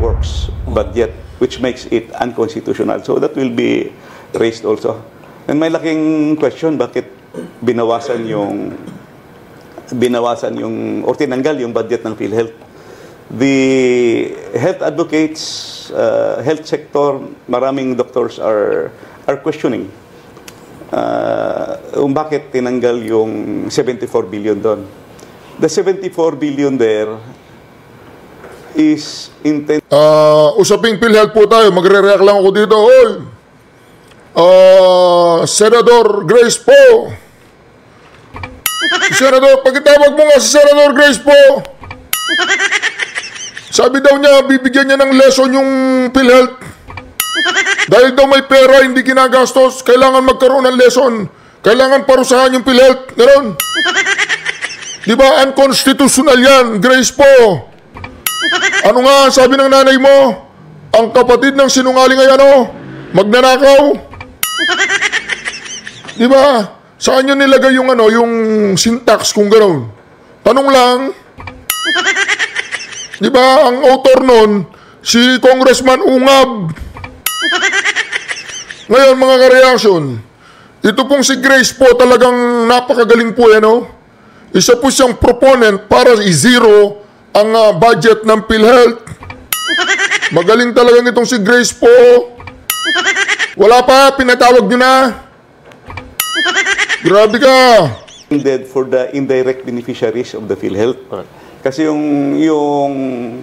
works budget, which makes it unconstitutional. So that will be raised also. And may laking question, bakit binawasan yung or tinanggal yung budget ng PhilHealth? The health advocates, health sector, maraming doctors are questioning bakit tinanggal yung 74 billion doon. The 74 billion there is intended... Usaping PhilHealth po tayo, magre-react lang ako dito. Oy! Senador Grace po! Senador, pagkatawag mo nga si Senador Grace po! Sabi daw niya, bibigyan niya ng lesson yung PhilHealth. Dahil daw may pera, hindi ginagastos, kailangan magkaroon ng lesson. Kailangan parusahan yung PhilHealth. Ganon. Di ba, unconstitutional yan, Grace po. Ano nga, sabi ng nanay mo, ang kapatid ng sinungaling ay ano, magnanakaw. Di ba, saan nyo nilagay yung ano, yung syntax kung ganon? Tanong lang. Di ba, ang author nun, si Congressman Ungab. Ngayon, mga ka-reaction, ito pong si Grace po talagang napakagaling po, ano? Isa po siyang proponent para i-zero ang budget ng PhilHealth. Magaling talagang itong si Grace po. Wala pa, pinatawag nyo na. Grabe ka. Intended for the indirect beneficiaries of the PhilHealth. Kasi yung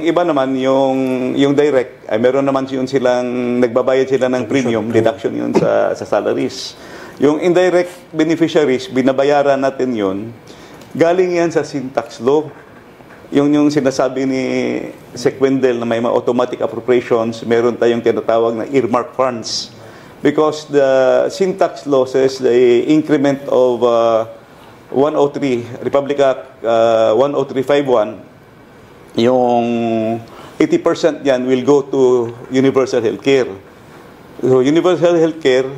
iba naman, yung direct, ay meron naman yun silang, nagbabayad sila ng premium, deduction yun sa salaries. Yung indirect beneficiaries, binabayaran natin yun, galing yan sa syntax law. Yung sinasabi ni Sec Wendell na may mga automatic appropriations, meron tayong tinatawag na earmark funds. Because the syntax law says the increment of 103, Republic Act 10351, yung 80% yan will go to universal healthcare. So universal healthcare,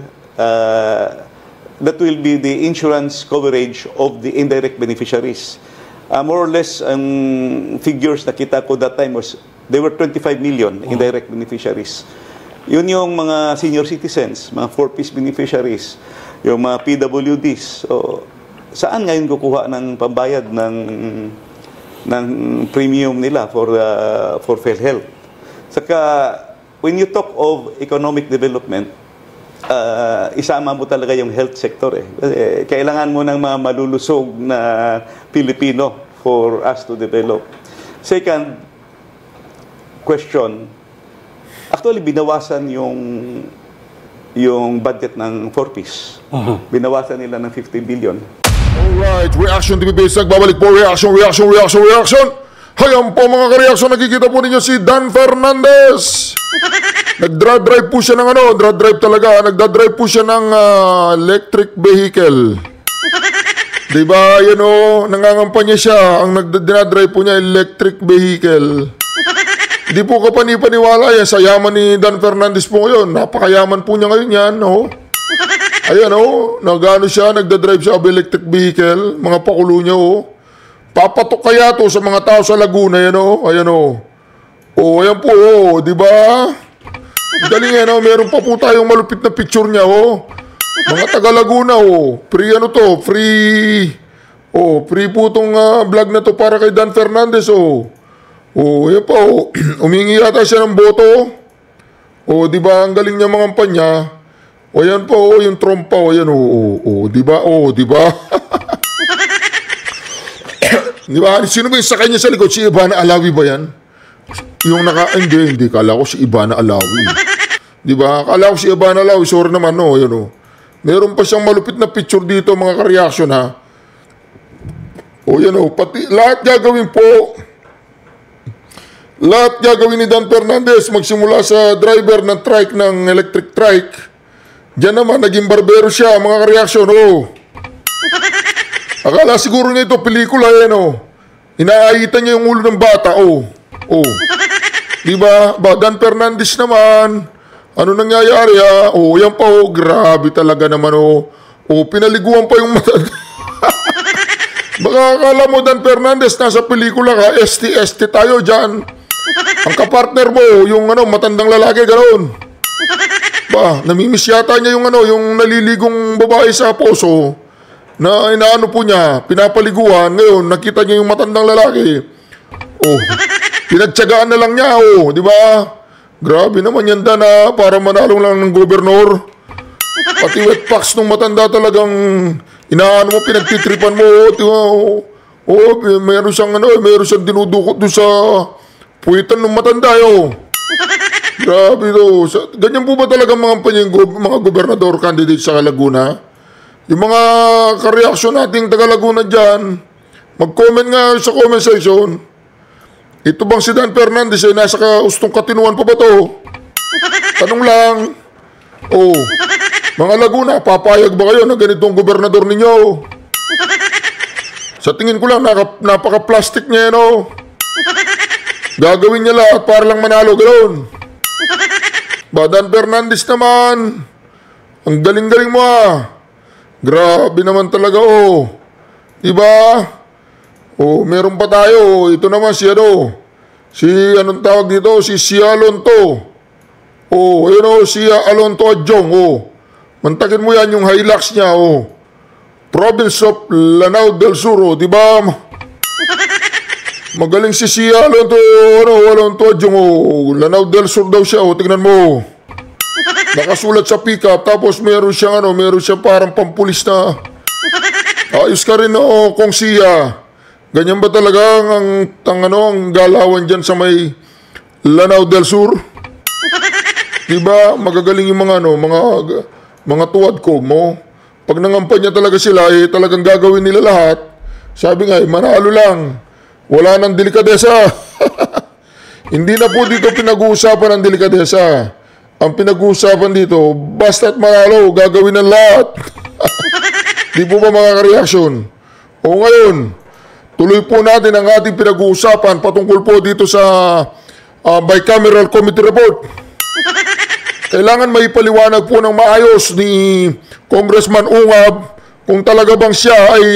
that will be the insurance coverage of the indirect beneficiaries. More or less, ang figures na kita ko that time was, they were 25 million indirect beneficiaries. Yun yung mga senior citizens, mga 4-piece beneficiaries, yung mga PWDs. So, saan ngayon kukuha ng pambayad ng premium nila for PhilHealth? Saka, when you talk of economic development, isama mo talaga yung health sector. Kasi kailangan mo ng mga malulusog na Pilipino for us to develop. Second question, actually binawasan yung budget ng 4-piece. Binawasan nila ng 50 billion. Alright, reaction TV Basic. Babalik po, reaction. Hayan po mga ka-reaction, nakikita po ninyo si Dan Fernandez. Nagdra-drive po siya ng ano, nagdadrive po siya ng electric vehicle. Diba, yan o, nangangampanya siya, ang nagdadrive po niya electric vehicle. Di po kapani-paniwala yan sa yaman ni Dan Fernandez po ngayon. Napakayaman po niya ngayon yan, no? Ayan o, nagano siya, nagdadrive siya of electric vehicle, mga pakulo niya o. Papatok kaya to sa mga tao sa Laguna, yan o, ayan o. O, ayan po o, diba? Galing yan o, meron pa po tayong malupit na picture niya o. Mga taga Laguna o, free ano to, free po tong vlog na to para kay Dan Fernandez o. O, yan pa o, umingi yata siya ng boto. O, diba, ang galing niya mga kampanya. O, yan pa o, yung trompa o, yan o, diba, diba? Diba, sino ba yung sakay niya sa likod? Si Ivana Alawi ba yan? Yung hindi, kala ko si Ivana Alawi. Diba, kala ko si Ivana Alawi, sorry naman no, yan o. Meron pa siyang malupit na picture dito mga ka-reaction ha. O, yan o, pati, lahat gagawin po. Lahat gagawin ni Dan Fernandez magsimula sa driver ng trike, ng electric trike. Diyan naman, naging barbero siya, mga ka-reaction, oh. Akala siguro niya ito, pelikula yan, oh. Inaayitan niya yung ulo ng bata, oh. Diba? Dan Fernandez naman, ano nangyayari, ha? Oh, yan pa, oh. Grabe talaga naman, oh. Oh, pinaliguan pa yung mata. Baka akala mo, Dan Fernandez, nasa pelikula ka, ST tayo dyan. Ang kapartner mo, yung matandang lalaki, gano'n. Ba, namimiss yata niya yung yung naliligong babae sa poso na inaano po niya, pinapaliguan. Ngayon, nakita niya yung matandang lalaki. Oh, pinagtsagaan na lang niya, di ba? Grabe naman yan, na para manalong lang ng gobernador. Pati wet packs nung matanda talagang inaano mo, pinagtitripan mo. Meron siyang meron siyang dinudukot doon sa puwitan ng matanda, Grabe to. Ganyan po ba talaga mga gobernador candidate sa Laguna? Yung mga kareaksyon nating taga Laguna dyan, mag-comment nga sa comment section. Ito bang si Dan Fernandez ay nasa ustong katinuan pa ba to? Tanong lang. Mga Laguna, papayag ba kayo na ganitong gobernador ninyo? Sa tingin ko lang, napaka-plastic niya Gagawin niya lahat para lang manalo, ganoon. Dan Fernandez naman, ang galing-galing mo Grabe naman talaga Diba? Meron pa tayo. Ito naman si anong tawag dito? Si Sia Alonto. Sia Alonto Adjong. Mantakin mo yan yung Hilux niya. Province of Lanao del Sur. Diba? Magaling si Sia Alonto Adjong. Lanao del Sur daw siya. Tingnan mo. Nakasulat sa pickup. Tapos meron siyang parang pampulis na. Ayos ka rin kung Sia. Ganyan ba talaga ang galawan dyan sa may Lanao del Sur? Diba? Magagaling yung mga tuwad ko mo. Pag nangampanya talaga sila, talagang gagawin nila lahat. Sabi nga, manalo lang. Wala nang delikadesa. Hindi na po dito pinag-uusapan ang delikadesa. Ang pinag-uusapan dito, basta't manalo, gagawin ng lahat. Di po ba mga kareaksyon? Ngayon, tuloy po natin ang ating pinag-uusapan patungkol po dito sa bicameral committee report. Kailangan maipaliwanag po ng maayos ni Congressman Ungab kung talaga bang siya ay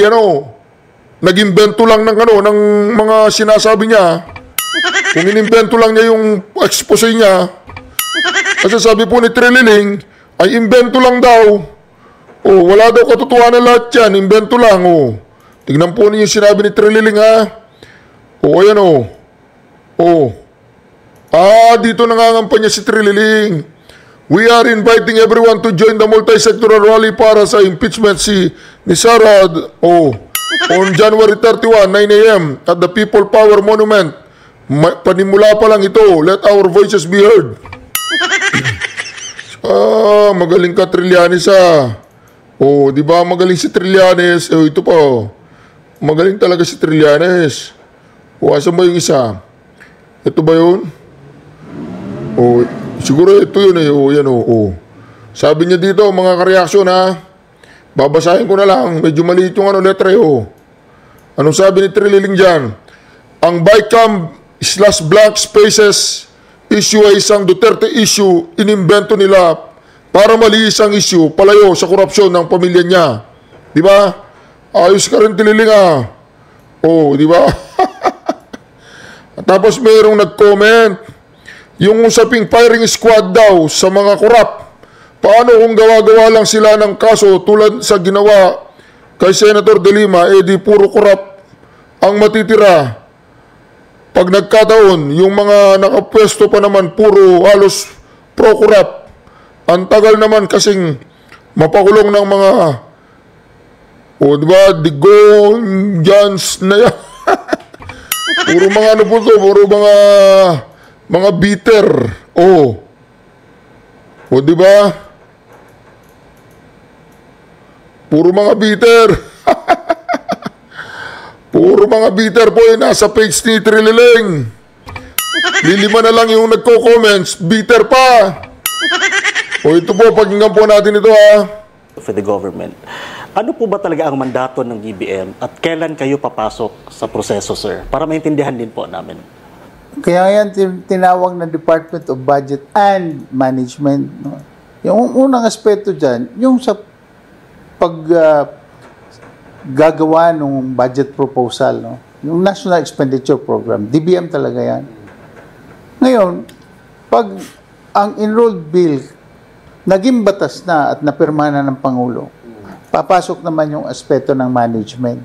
nag-imbento lang ng mga sinasabi niya. Kung inimbento lang niya yung expose niya. Kasi sabi po ni Trililing ay imbento lang daw. Wala daw katotohanan lahat yan, imbento lang. Tignan po niyo yung sinabi ni Trililing ayan dito nangangampanya si Trililing. We are inviting everyone to join the multi-sectoral rally para sa impeachment ni Sara on January 31, 9 a.m. at the People Power Monument. Panimula pa lang ito. Let our voices be heard. Magaling ka, Trillanes di ba magaling si Trillanes? Ito pa magaling talaga si Trillanes. Asan ba yung isa? Ito ba yun? Siguro ito yun yan Sabi niya dito, mga kareaksyon babasahin ko na lang. Medyo maliit yung letra Anong sabi ni Trililing dyan? Ang BICAM/blank spaces issue ay isang Duterte issue inimbento nila para maliis ang issue palayo sa korupsyon ng pamilya niya. Di ba? Ayos ka rin, Trililing di ba? Tapos mayroong nag-comment. Yung usaping firing squad daw sa mga korap. Paano kung gawa-gawa lang sila ng kaso tulad sa ginawa kay Senator De Lima, di puro korap ang matitira. Pag nagkataon, yung mga nakapwesto pa naman puro halos pro-korap. Ang tagal naman kasing mapakulong ng mga diba, Digong, Jans na yan. Puro mga po to, puro mga bitter. Diba? Puro mga bitter. Puro mga bitter po nasa page ni Trililing. Lilima na lang yung nagko-comments, bitter pa. Ito po, pakinggan po natin ito For the government. Ano po ba talaga ang mandato ng BBM at kailan kayo papasok sa proseso, sir? Para maintindihan din po namin. Kaya yan tinawag na Department of Budget and Management. Yung unang aspeto dyan, yung sa gagawa ng budget proposal, yung National Expenditure Program, DBM talaga yan. Ngayon, pag ang enrolled bill naging batas na at napirma na ng Pangulo, papasok naman yung aspeto ng management.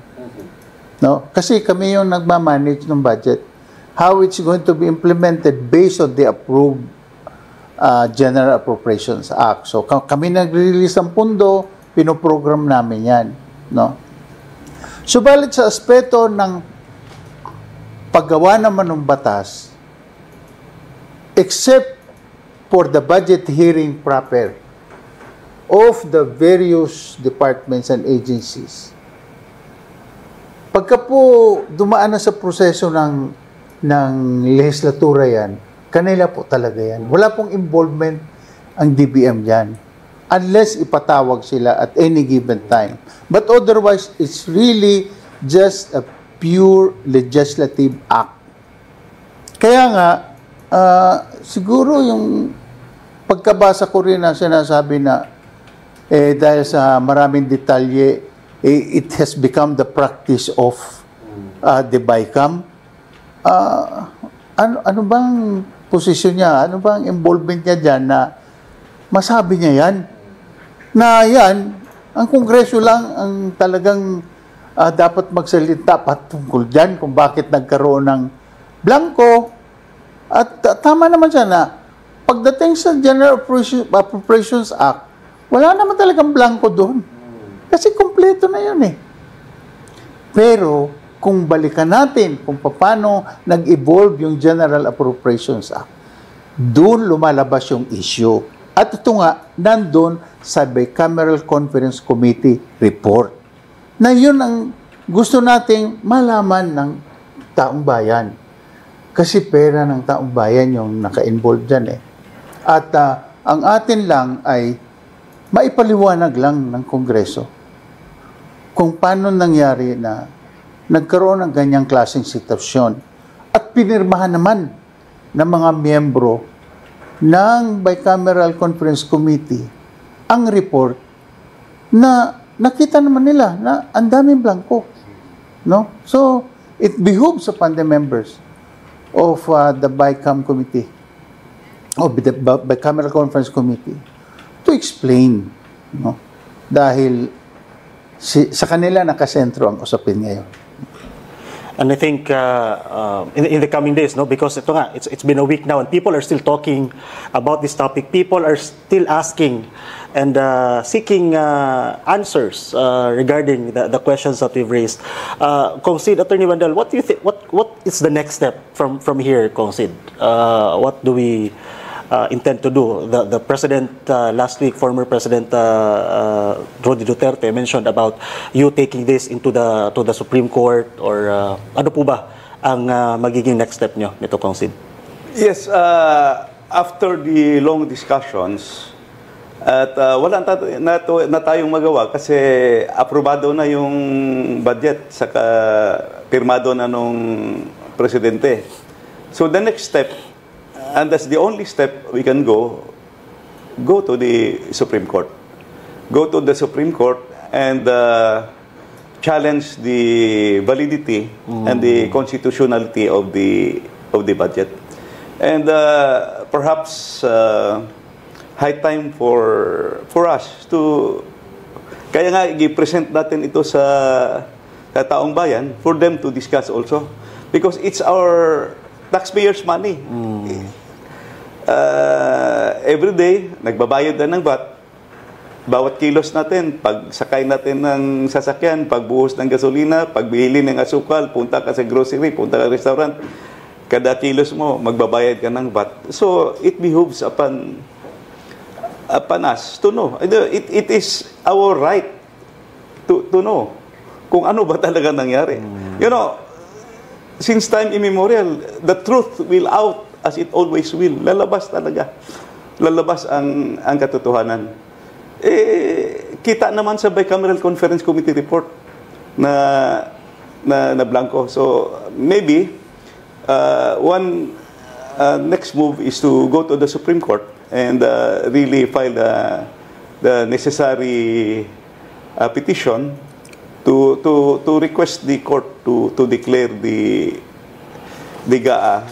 No? Kasi kami yung nagmamanage ng budget. How it's going to be implemented based on the approved General Appropriations Act. So kami nag-release ng pundo, pinoprogram namin yan. No? Subalit sa aspeto ng paggawa naman ng batas, except for the budget hearing proper of the various departments and agencies, pagka po dumaan na sa proseso ng legislatura yan, kanila po talaga yan. Wala pong involvement ang DBM yan. Unless ipatawag sila at any given time. But otherwise, it's really just a pure legislative act. Kaya nga, siguro yung pagkabasa ko rin na sinasabi na dahil sa maraming detalye, it has become the practice of the BICAM. Ano bang posisyon niya? Ano bang involvement niya dyan na masabi niya yan? Na yan, ang Kongreso lang ang talagang dapat magsalita patungkol dyan kung bakit nagkaroon ng blanco. At tama naman siya na pagdating sa General Appropriations Act, wala naman talagang blanco doon. Kasi kompleto na yun eh. Pero kung balikan natin kung paano nag-evolve yung General Appropriations Act, doon lumalabas yung issue. At ito nga, nandun sa Bicameral Conference Committee report. Na yun ang gusto nating malaman ng taong bayan. Kasi pera ng taong bayan yung naka-involve dyan eh. At ang atin lang ay maipaliwanag lang ng Kongreso kung paano nangyari na nagkaroon ng ganyang klaseng sitwasyon at pinirmahan naman ng mga miyembro ng Bicameral Conference Committee ang report na nakita naman nila na ang daming blanco. No? So, it behooves upon the members of the BICAM Committee o the Bicameral Conference Committee to explain. No? Dahil sa kanila nakasentro ang usapin ngayon. And I think in the coming days, no, because ito nga, it's been a week now and people are still talking about this topic. People are still asking and seeking answers regarding the questions that we've raised. Kongsid, Attorney Wandal, what do you think? What is the next step from here, Kongsid? What do we intend to do? The president last week, former President Rody Duterte mentioned about you taking this into the Supreme Court or ano po ba ang magiging next step nyo nito, Kongsid? Yes, after the long discussions at wala na tayong magawa kasi aprobado na yung budget saka pirmado na nung presidente. So the next step, and that's the only step we can go to the Supreme Court. Go to the Supreme Court and challenge the validity and the constitutionality of the budget. And perhaps high time for us to, kaya nga i-present natin ito sa taong bayan for them to discuss also. Because it's our taxpayers' money. Every day, nagbabayad na ng VAT. Bawat kilos natin, pag sakay natin ng sasakyan, pagbuhos ng gasolina, pagbili ng asukal, punta ka sa grocery, punta ka sa restaurant, kada kilos mo, magbabayad ka ng VAT. So, it behooves upon us to know. It is our right to know kung ano ba talaga nangyari. You know, since time immemorial, the truth will out as it always will. Lalabas talaga. Lalabas ang katotohanan. Kita naman sa Bicameral Conference Committee report na blanco. So, maybe one next move is to go to the Supreme Court and really file the necessary petition to request the court to declare the GAA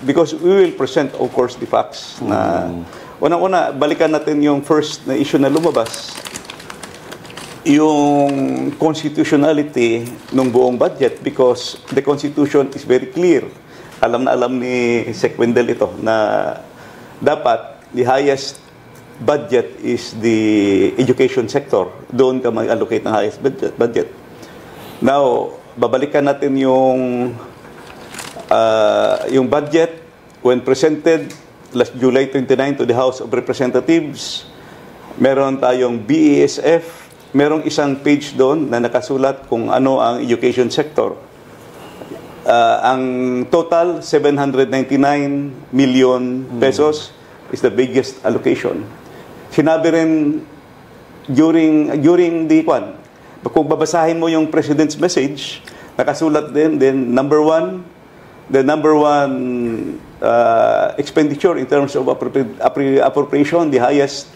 because we will present, of course, the facts na una-una, balikan natin yung first na issue na lumabas, yung constitutionality ng buong budget, because the Constitution is very clear. Alam na alam ni Sec Wendell ito na dapat the highest budget is the education sector. Doon ka mag-allocate ng highest budget. Now, babalikan natin yung budget when presented last July 29 to the House of Representatives. Meron tayong BESF, merong isang page doon na nakasulat kung ano ang education sector. Ang total, 799 million pesos is the biggest allocation. Sinabi rin during the kung babasahin mo yung President's message, nakasulat din, the number one expenditure in terms of appropriation, the highest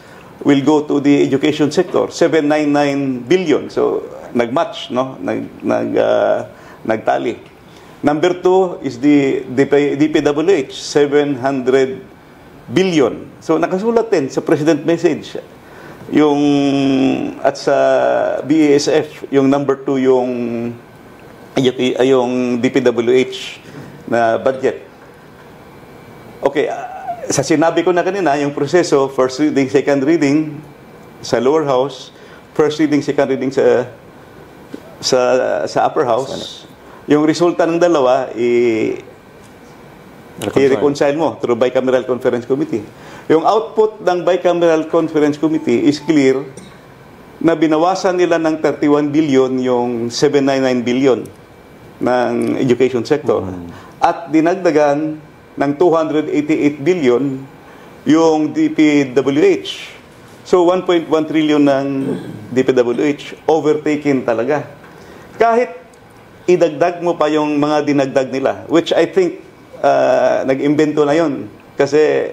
will go to the education sector, 799 billion. So, nag-match, no? Nagtali. Number 2 is the DPWH, 700 billion. So, nakasulat din sa President message. At sa BASF, yung number 2 yung DPWH na budget. Okay, sa sinabi ko na kanina, yung proseso, first reading, second reading sa lower house, first reading, second reading sa upper house. Yung resulta ng dalawa, i-reconcile mo through Bicameral Conference Committee. Yung output ng Bicameral Conference Committee is clear na binawasan nila ng 31 billion yung 799 billion ng education sector. At dinagdagan ng 288 billion yung DPWH. So 1.1 trillion ng DPWH overtaken talaga. Kahit idagdag mo pa yung mga dinagdag nila, which I think nag-imbento na yon kasi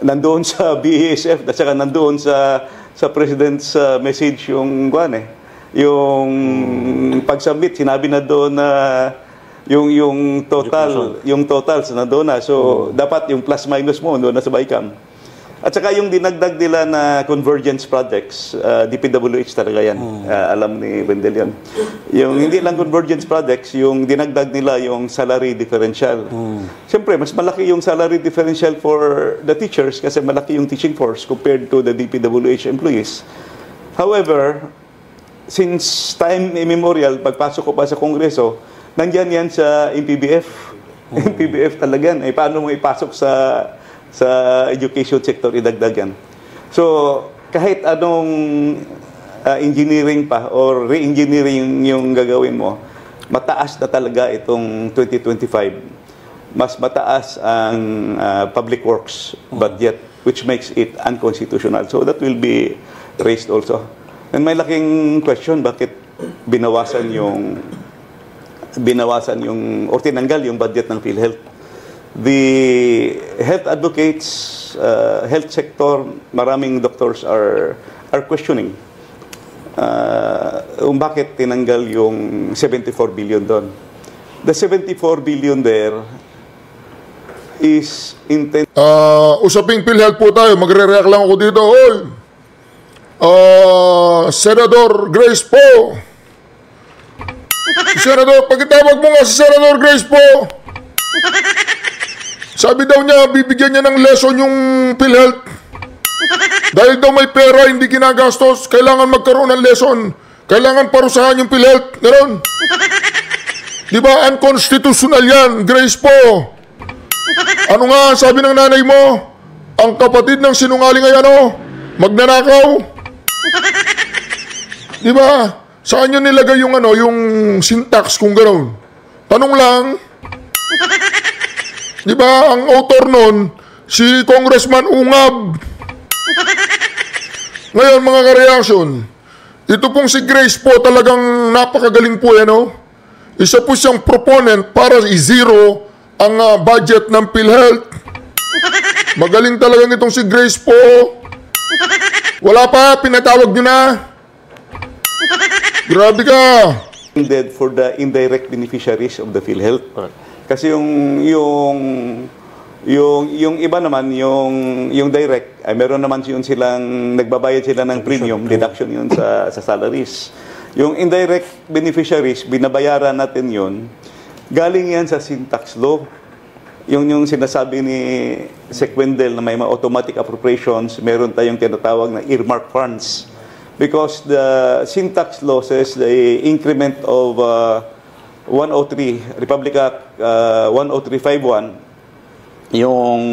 nandoon sa BASF at saka nandoon sa President's message yung yung pag-submit, sinabi na doon na yung totals na doon na. So, dapat yung plus minus mo doon na sa BICAM. At saka yung dinagdag nila na convergence projects, DPWH talaga yan. Alam ni Wendell yan. Yung hindi lang convergence projects, yung dinagdag nila yung salary differential. Siyempre, mas malaki yung salary differential for the teachers kasi malaki yung teaching force compared to the DPWH employees. However, since time immemorial, pagpasok ko pa sa Kongreso, nandyan yan sa MPBF. MPBF talaga yan. Paano mo ipasok sa education sector, idagdagan. So, kahit anong engineering pa or re-engineering yung gagawin mo, mataas na talaga itong 2025. Mas mataas ang public works budget, which makes it unconstitutional. So, that will be raised also. And may laking question, bakit binawasan yung or tinanggal yung budget ng PhilHealth? The health advocates, health sector, maraming doctors are questioning bakit tinanggal yung 74 billion doon. The 74 billion there is intended. Usaping PhilHealth po tayo, magre-react lang ako dito. Senator Grace po. Senator, pagkatawag mo nga si Senator Grace po. Sabi daw niya, bibigyan niya ng lesson yung PhilHealth. Dahil daw may pera, hindi ginagastos, kailangan magkaroon ng lesson. Kailangan parusahan yung PhilHealth. Ganon. Di ba, unconstitutional yan, Grace po. Ano nga, sabi ng nanay mo, ang kapatid ng sinungaling ay magnanakaw. Di ba? Saan nyo nilagay yung yung syntax kung ganon? Tanong lang. Di ba, ang author nun, si Congressman Ungab. Ngayon, mga ka-reaction, ito pong si Grace po talagang napakagaling po, Isa po siyang proponent para i-zero ang budget ng PhilHealth. Magaling talagang itong si Grace po. Wala pa, pinatawag nyo na. Grabe ka. For the indirect beneficiaries of the PhilHealth. Kasi yung Yung iba naman, yung direct, ay meron naman yun silang, nagbabayad sila ng premium, deduction yun sa salaries. Yung indirect beneficiaries, binabayaran natin yun, galing yan sa sin tax law. Yung sinasabi ni Sec Wendell na may mga automatic appropriations, meron tayong tinatawag na earmark funds. Because the sin tax law says the increment of 103, Republic Act 10351, yung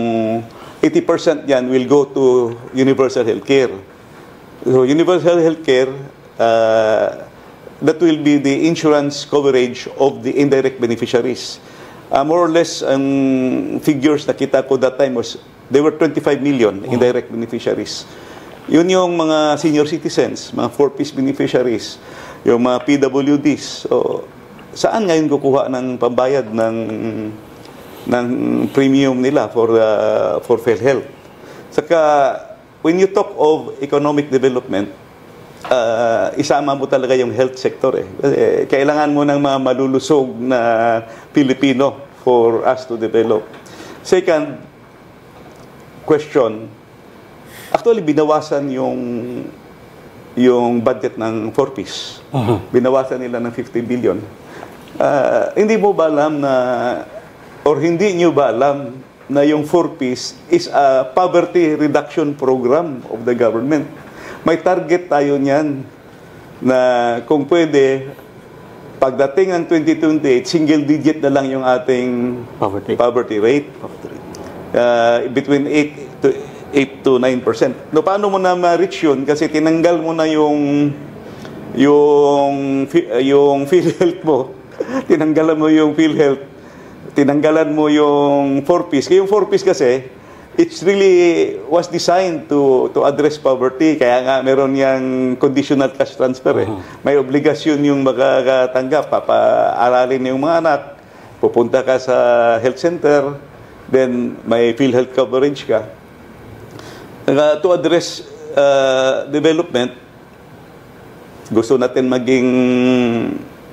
80% yan will go to universal healthcare. So universal healthcare, that will be the insurance coverage of the indirect beneficiaries. More or less, ang figures na kita ko that time was, they were 25 million indirect beneficiaries. Yun yung mga senior citizens, mga 4-piece beneficiaries, yung mga PWDs. So, saan ngayon kukuha ng pambayad ng premium nila for PhilHealth? Saka, when you talk of economic development, isama mo talaga yung health sector eh. Kasi kailangan mo ng mga malulusog na Pilipino for us to develop. Second question, actually binawasan yung budget ng 4-piece. Binawasan nila ng 50 billion. Hindi mo ba alam na, or hindi nyo ba alam na yung 4-piece is a poverty reduction program of the government? May target tayo niyan na kung pwede, pagdating ng 2028, single digit na lang yung ating poverty rate. Between 8 to 9%. No, paano mo na ma-reach yun? Kasi tinanggal mo na yung PhilHealth mo. Tinanggalan mo yung PhilHealth. Tinanggalan mo yung 4-piece. Yung 4-piece kasi, it's really was designed to address poverty. Kaya nga meron yang conditional cash transfer eh. May obligasyon yung makakatanggap, papaaralin yung mga anak, pupunta ka sa health center, then may PhilHealth coverage ka. To address development, gusto natin maging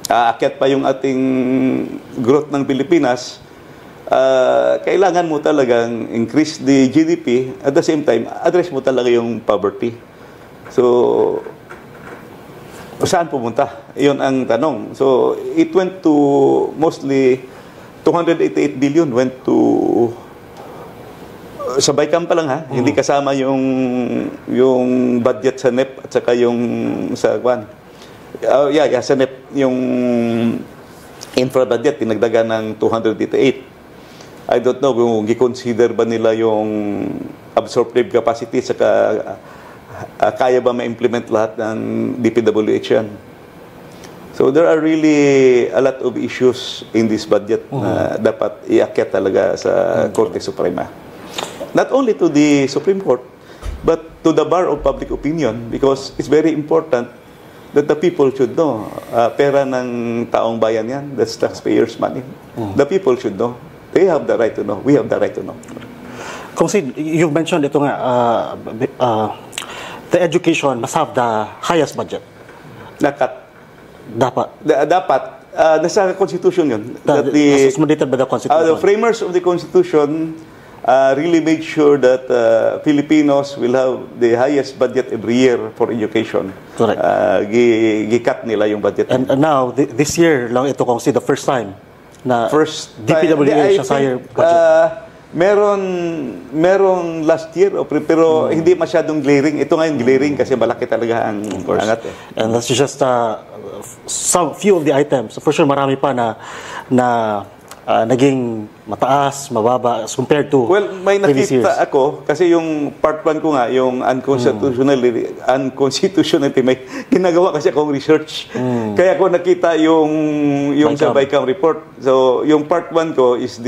aakyat pa yung ating growth ng Pilipinas. Kailangan mo talagang increase the GDP, at the same time, address mo talaga yung poverty. So, saan pumunta? Iyon ang tanong. So, it went to mostly 288 billion went to sa BICAM pa lang ha, hindi kasama yung budget sa NEP at saka yung sa kwan. Sa NEP yung infra budget tinagdagan ng 288. I don't know kung i-consider ba nila yung absorptive capacity saka kaya ba ma-implement lahat ng DPWH yan. So there are really a lot of issues in this budget na dapat iakyat talaga sa Korte Suprema. Not only to the Supreme Court, but to the bar of public opinion, because it's very important that the people should know. Pera ng taong bayan yan, that's taxpayers' money. The people should know. They have the right to know. We have the right to know. Kung you've mentioned ito nga, the education must have the highest budget. Dapat. Nasa Constitution yun. As mandated by the Constitution. The framers of the Constitution really made sure that Filipinos will have the highest budget every year for education. Correct. Gikat nila yung budget. And now, this year lang ito kung the first time na DPWH sa higher budget. Meron last year, pero hindi masyadong glaring. Ito ngayon glaring kasi malaki talaga ang angat. And that's just some few of the items. For sure, marami pa na naging mataas, mababa as compared to may previous years. nakita ako kasi yung part 1 ko nga, yung unconstitutionality, may ginagawa kasi akong research. Kaya ako nakita yung sa BICAM report. So, yung part 1 ko is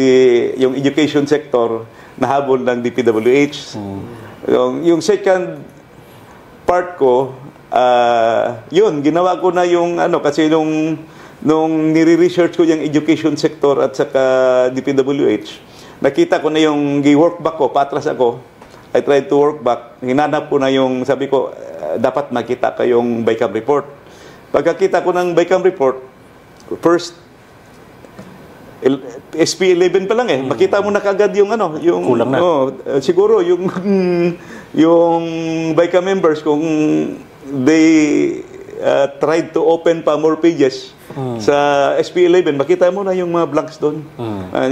yung education sector na habol ng DPWH. Yung second part ko, yun, ginawa ko na yung kasi nung nire-research ko yung education sector at saka DPWH, nakita ko na yung work back ko, patras ako, I tried to work back, hinanap ko na yung, sabi ko, dapat makita kayong BICAM report. Pagkakita ko ng BICAM report, first, SP11 pa lang makita mo na kagad yung yung Kulang na. siguro yung yung BICA members kung they tried to open pa more pages sa SP11, makita mo na yung mga blanks doon.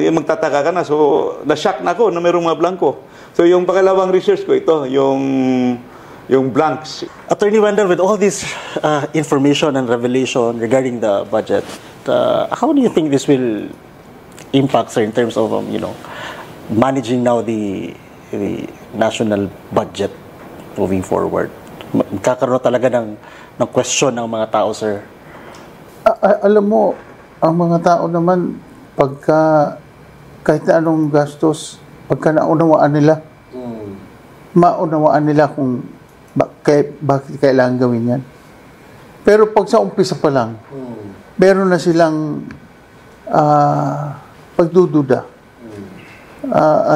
Yung magtataka ka na. So, na-shock na ako na mayroong mga blanko. So, yung pakalawang research ko, ito, yung blanks. Attorney Wendell, with all this information and revelation regarding the budget, how do you think this will impact, sir, in terms of managing now the national budget moving forward? Magkakaroon talaga ng question ng mga tao, sir. Alam mo, ang mga tao naman, pagka kahit na anong gastos, pagka naunawaan nila, maunawaan nila kung bakit kailangan gawin yan. Pero pag sa umpisa pa lang, meron na silang pagdududa.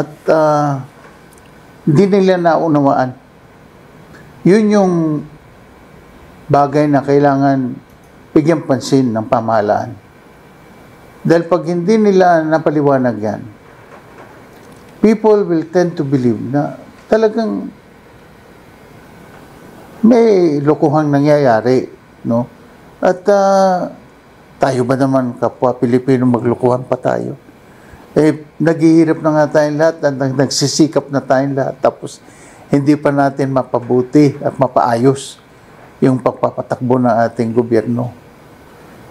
At hindi nila naunawaan. Yun yung bagay na kailangan bigyan pansin ng pamahalaan. Dahil pag hindi nila napaliwanag yan, people will tend to believe na talagang may lokohang nangyayari, no? At tayo ba naman kapwa Pilipino maglokohan pa tayo? Naghihirap na nga tayong lahat at nagsisikap na tayong lahat tapos hindi pa natin mapabuti at mapaayos yung pagpapatakbo ng ating gobyerno.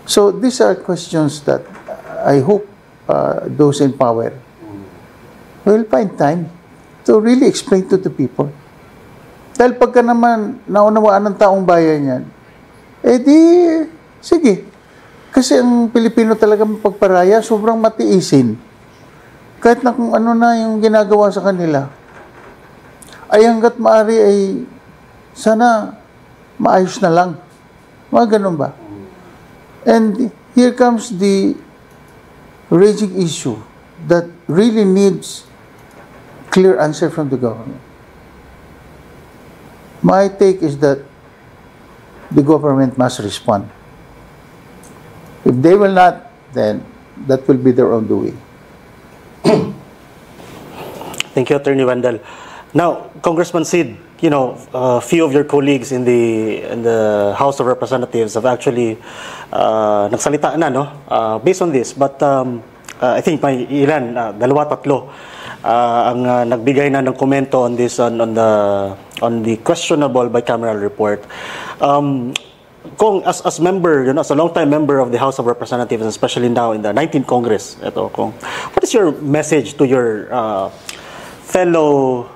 So these are questions that I hope those in power will find time to really explain to the people. Dahil pagka naman naunawaan ng taong bayan yan, sige. Kasi ang Pilipino talaga mapagparaya, sobrang matiisin. Kahit na kung ano na yung ginagawa sa kanila, ay hanggat maaari ay sana maayos na lang. Mga ganun ba? And here comes the raging issue that really needs clear answer from the government. My take is that the government must respond. If they will not, then that will be their own doing. Thank you, Attorney Wendell. Now, Congressman Sid, a few of your colleagues in the House of Representatives have actually nagsalita na, based on this. But I think may ilan, dalawa, tatlo, ang nagbigay na ng komento on this on the questionable bicameral report. Kung as member, as a long-time member of the House of Representatives, and especially now in the 19th Congress, what is your message to your fellow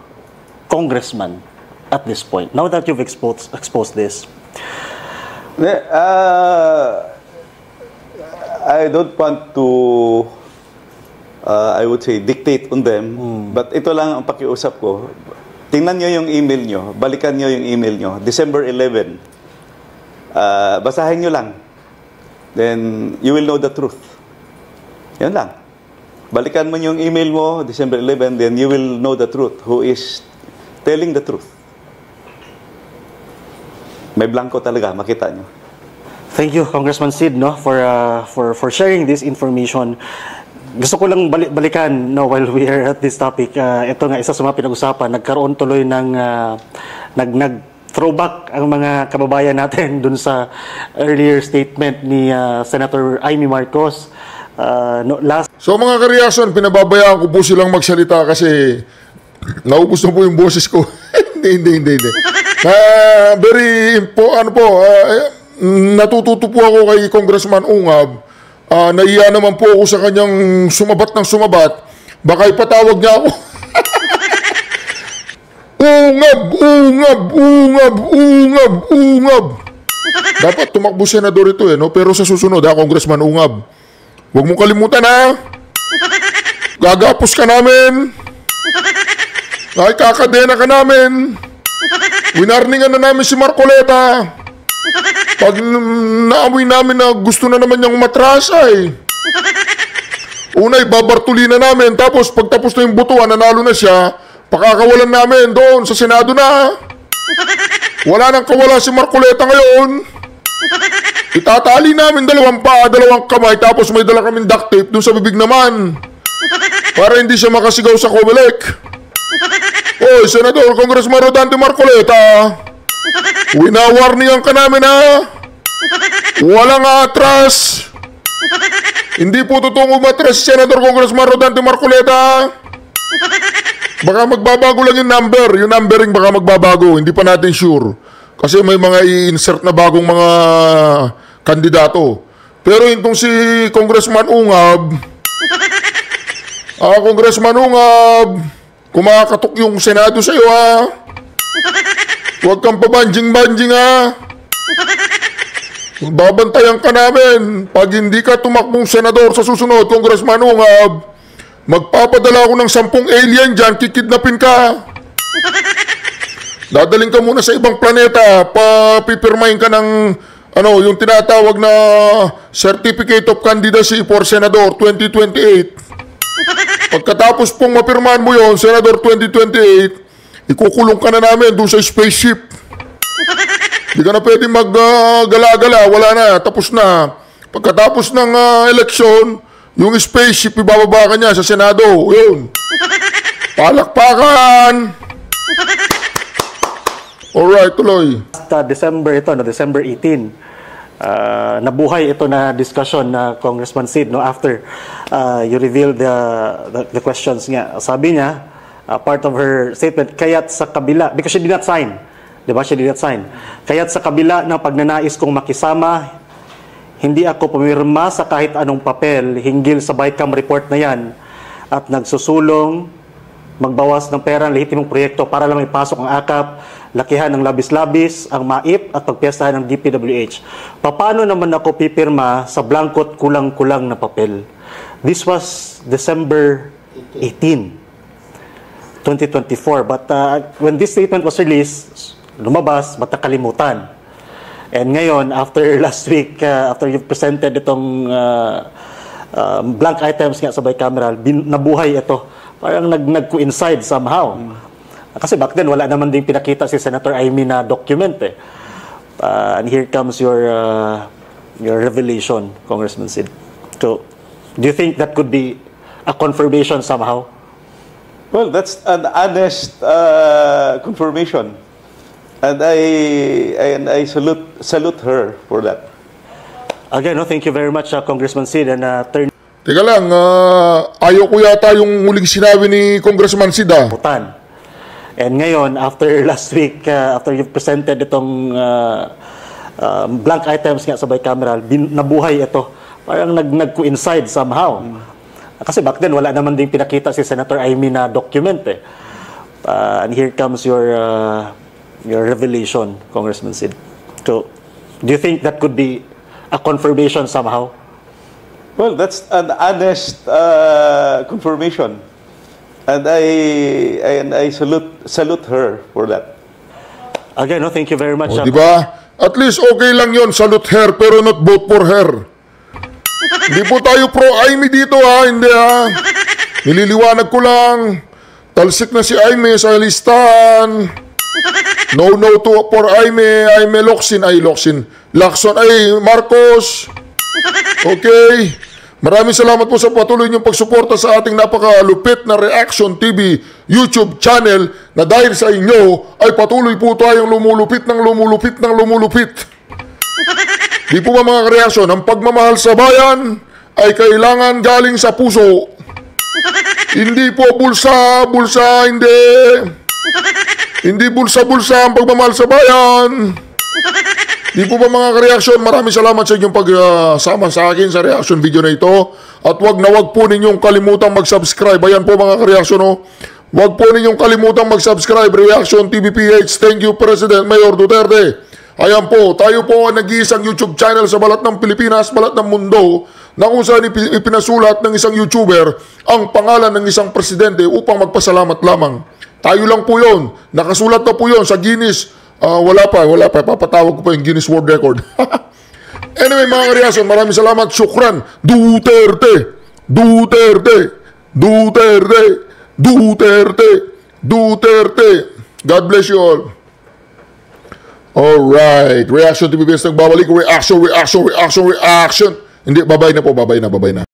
congressman at this point, now that you've exposed this? I don't want to, I would say, dictate on them. But ito lang ang pakiusap ko. Tingnan nyo yung email nyo. Balikan nyo yung email nyo. December 11. Basahin nyo lang. Then, you will know the truth. Yan lang. Balikan mo yung email mo, December 11, then you will know the truth. Who is telling the truth. May blanco talaga, makita nyo. Thank you, Congressman Sid, for sharing this information. Gusto ko lang balikan while we are at this topic. Ito nga, isa sa mga pinag-usapan, nagkaroon tuloy ng throwback ang mga kababayan natin dun sa earlier statement ni Senator Amy Marcos. So mga ka-reaction, pinababayaan ko po silang magsalita kasi naubos na po yung boses ko. Hindi. Natututo po ako kay Congressman Ungab. Naiya naman po ako sa kanyang sumabat ng sumabat. Baka ipatawag niya ako. Ungab. Dapat tumakbo senador ito pero sa susunod Congressman Ungab, huwag mong kalimutan gagapos ka namin, ay kakadena ka namin, winarningan na namin si Marcoleta. Pag naamoy namin na gusto na naman niyang matras unay babartuli na namin, tapos pagtapos na yung butuan, nanalo na siya, pakakawalan namin doon sa Senado na. Wala nang kawala si Marcoleta ngayon. Itatali namin dalawang paa, dalawang kamay, tapos may dala kaming duct tape dun sa bibig naman. Para hindi siya makasigaw sa Comelec. Oy, Senador, Congressman Rodante Marcoleta, winawarningan ka namin ha. Walang atras. Hindi po totoong umatras si Senador Congressman Rodante Marcoleta. Baka magbabago lang yung number. Yung numbering baka magbabago. Hindi pa natin sure. Kasi may mga i-insert na bagong mga kandidato. Pero itong si Congressman Ungab, Congressman Ungab, kumakatok yung Senado sa'yo ha. Huwag kang pabanjing-banjing ha. Babantayan ka namin. Pag hindi ka tumakbong senador sa susunod, Congressman Ungab, magpapadala ako ng 10 alien dyan, kikidnapin ka. Dadaling ka muna sa ibang planeta, papipirmahin ka ng yung tinatawag na Certificate of Candidacy for Senador 2028. Pagkatapos pong mapirmahan mo yon, Senador 2028, ikukulong ka na namin doon sa spaceship. Hindi ka na pwede maggala-gala, wala na, tapos na. Pagkatapos ng eleksyon, yung spaceship, ibababa ka niya sa Senado. Yun. Palakpakan! Alright, tuloy. December ito, no, December 18, nabuhay ito na discussion na Congressman Sid, no, after you revealed the questions nga. Sabi niya, part of her statement, kaya't sa kabila, because she did not sign, di ba? She did not sign. Kaya't sa kabila ng pagnanais kong makisama, hindi ako pumirma sa kahit anong papel hinggil sa BICAM report na yan at nagsusulong magbawas ng pera ng lehitimong proyekto para lang ipasok ang akap, lakihan ng labis-labis, ang MAIP at pagpiyastahan ng DPWH. Paano naman ako pipirma sa blankot kulang-kulang na papel? This was December 18, 2024. But when this statement was released, lumabas, ba't nakalimutan? And ngayon, after last week, after you've presented itong blank items nga sa bicameral, nabuhay ito. Parang nag-coincide somehow. Kasi back then, wala naman din pinakita si Senator Amy na document eh. And here comes your revelation, Congressman Sid. So, do you think that could be a confirmation somehow? Well, that's an honest confirmation. And I salute her for that. Again, no, thank you very much, Congressman Sid. And Teka lang, ayaw ko yata yung muling sinabi ni Congressman Sid. And ngayon, after last week, after you've presented itong blank items nga sa bicameral, nabuhay ito. Parang nag-coincide somehow. Kasi back then, wala naman din pinakita si Senator Amy na document eh. And here comes your revelation, Congressman Sid. So, do you think that could be a confirmation somehow? Well, that's an honest confirmation. And I salute her for that. Again, no, thank you very much. Diba? At least okay lang yon, salute her, pero not vote for her. Hindi po tayo pro-Amy dito ha, hindi ha. Nililiwanag ko lang. Talsik na si Amy sa listahan. No to for Amy Locsin, Marcos. Okay. Maraming salamat po sa patuloy niyong pagsuporta sa ating napakalupit na Reaction TV YouTube channel na dahil sa inyo ay patuloy po tayong lumulupit. Di po ba mga kareaksyon, ang pagmamahal sa bayan ay kailangan galing sa puso. Hindi po bulsa, hindi. Hindi bulsa-bulsa ang pagmamahal sa bayan. Di po ba mga kareaksyon, maraming salamat sa inyong pagsama sa akin sa reaction video na ito. At wag po ninyong kalimutang mag-subscribe. Ayan po mga kareaksyon, oh. Wag po ninyong kalimutang mag-subscribe. Reaction TV PH. Thank you, President Mayor Duterte. Ayan po, tayo po ang nag-iisang YouTube channel sa balat ng Pilipinas, balat ng mundo, na kung saan ipinasulat ng isang YouTuber ang pangalan ng isang presidente upang magpasalamat lamang. Tayo lang po yun. Nakasulat na po yun sa Guinness. Wala pa. Papatawag ko pa yung Guinness World Record. Anyway, mga kareaksyon, maraming salamat. Syukran. Duterte. God bless you all. Alright. Reaction TV Base nagbabalik. Reaction. Hindi, babay na po. Babay na.